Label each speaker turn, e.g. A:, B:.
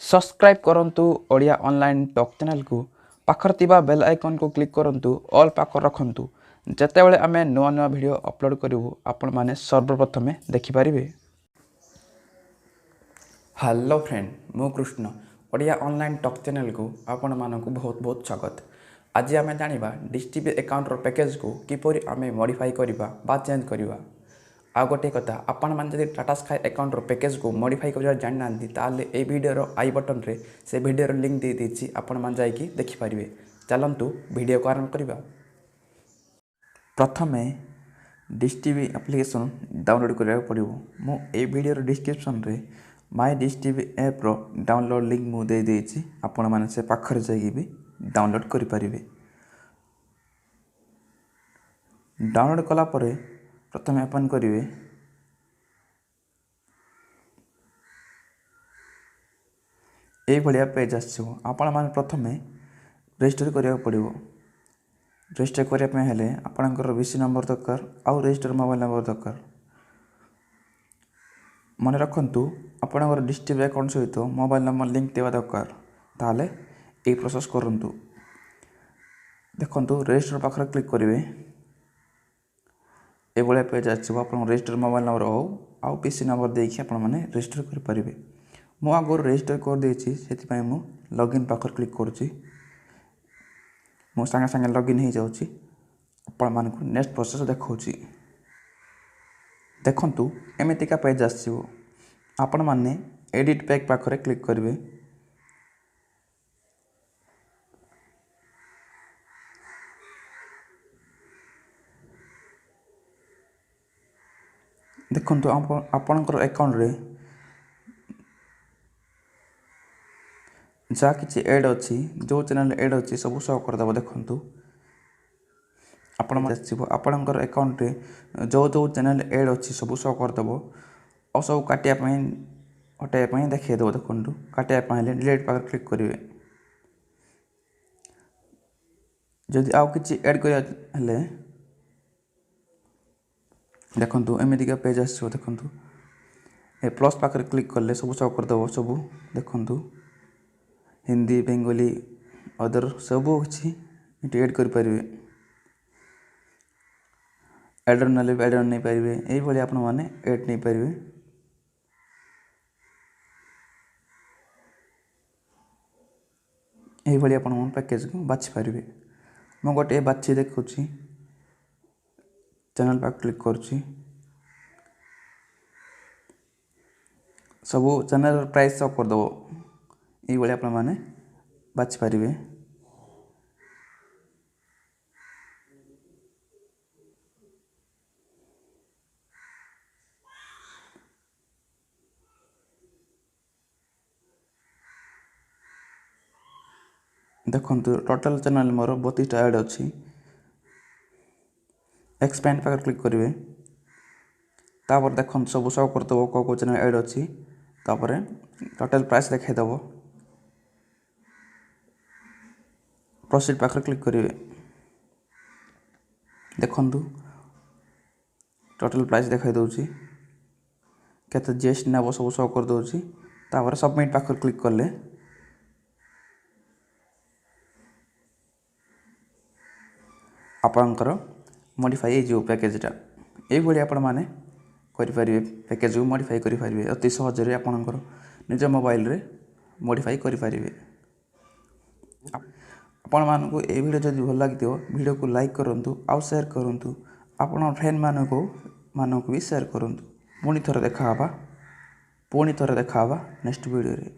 A: Subscribe करंतु Odia online talk channel को पाखर थिबा बेल आइकन को क्लिक करंतु ऑल पाखर रखंतु जेतेबेले आमे नुआ नुआ वीडियो अपलोड करिवु आपण माने सर्वप्रथमे देखि परिबे। हेलो फ्रेंड मु Krishna Odia online talk channel को आपण मानकु बहुत बहुत स्वागत। आज आमे जानिबा डिश टीवी अकाउंट रो पैकेज को किपरि आमे मॉडिफाई करिबा बा चेंज करिबा। आ गोटे कथा आपण मान जदि टाटा स्काई अकाउंट रो पैकेज को मॉडिफाई करिया जानि नांती ताले ए वीडियो रो आई बटन रे से वीडियो रो लिंक दे देछि आपण मान जाई कि देखि परिबे। चलंतु वीडियो को आरंभ करिबा। प्रथमे डिश टीवी एप्लिकेशन डाउनलोड करिया पड़िबो। मु ए वीडियो रो डिस्क्रिप्शन रे माय डिश टीवी ऐप रो डाउनलोड लिंक मु दे देछि आपण मान से पाखर जाई भी डाउनलोड करि परिबे। डाउनलोड कला परे प्रथमे ओपन करिवे। ए भलिया पेज आछो आपण मान प्रथमे रजिस्टर करिया पड़िबो। रजिस्टर करिया पे हेले आपनकर वीसी नंबर दरकार आ रजिस्टर मोबाइल नंबर दरकार। मन रखंतु आपनकर डिश टीवी अकाउंट सहित मोबाइल नंबर लिंक देवा दरकार ताले ए प्रोसेस करंतु। देखंतु रजिस्टर पाखर क्लिक करिवे। ए भलिया पेज आछो आपन रजिस्टर मोबाइल नंबर हो आ पीसी नंबर देखि आपन माने रजिस्टर कर परिबे। मु आगो रजिस्टर कर देछि सेति पय मु लॉगिन पाखर क्लिक करछि। मो संगे संगे लॉगिन हो जाउछि। आपण मान को नेक्स्ट प्रोसेस देखौछि। देखंतु एमितिका पेज आछिबो आपण माने एडिट पैक पाखरे क्लिक करिवे। देखंतु आपनकर अकाउंट रे जा किछि ऐड अछि जो चैनल ऐड अछि सब शो कर दबो। देखंतु आपण मान आछिबो आपनकर अकाउंट रे जो जो चैनल ऐड अछि सब शो कर दबो और सब काटिया पय हटाया पय देखै दबो। देखंतु काटिया पय डिलीट पर क्लिक करिवे। जदि आउ किछि ऐड करिया हले देखंतु एमितिका पेज आछिबो। देखंतु ए प्लस पाखरे क्लिक करले सब शो कर दबो। सब देखंतु हिंदी बेंगली अदर सब अछि इट ऐड कर परिवे। एडर नले एडर नै परिवे एई भली आपण माने ऐड नै परिवे। एई भली आपण मन पैकेज को बाछि परिवे। म गोटे बाछि देखुछि चैनल पर क्लिक करछि। सब चैनल प्राइस शो कर दबो। एई भली आपण माने बाछि परिवे। देखंतु टोटल चैनल मोर 32 ऐड अछि। एक्सपेंड पर क्लिक करिवे। तापर देखन सब शो कर दबो को चैनल ऐड अछि। तापर टोटल प्राइस देखै दबो। प्रोसीड पर क्लिक करिवे। देखंतु टोटल प्राइस देखै दउछि केते जीएसटी नबो सब शो कर दउछि। तापर सबमिट पर क्लिक करले आपनकर मॉडिफाई हे जो पैकेजटा ए भली आपण माने करि परिबे। पैकेज को मॉडिफाई करि परिबे अति सहज रे आपनकर निज मोबाइल रे मॉडिफाई करि परिबे। आपण मान को ए वीडियो जदि भल लागितो वीडियो को लाइक करंतु आ शेयर करंतु। आपण फ्रेंड मानको भी शेयर करंतु। पुणी थोर देखा हबा नेक्स्ट वीडियो रे।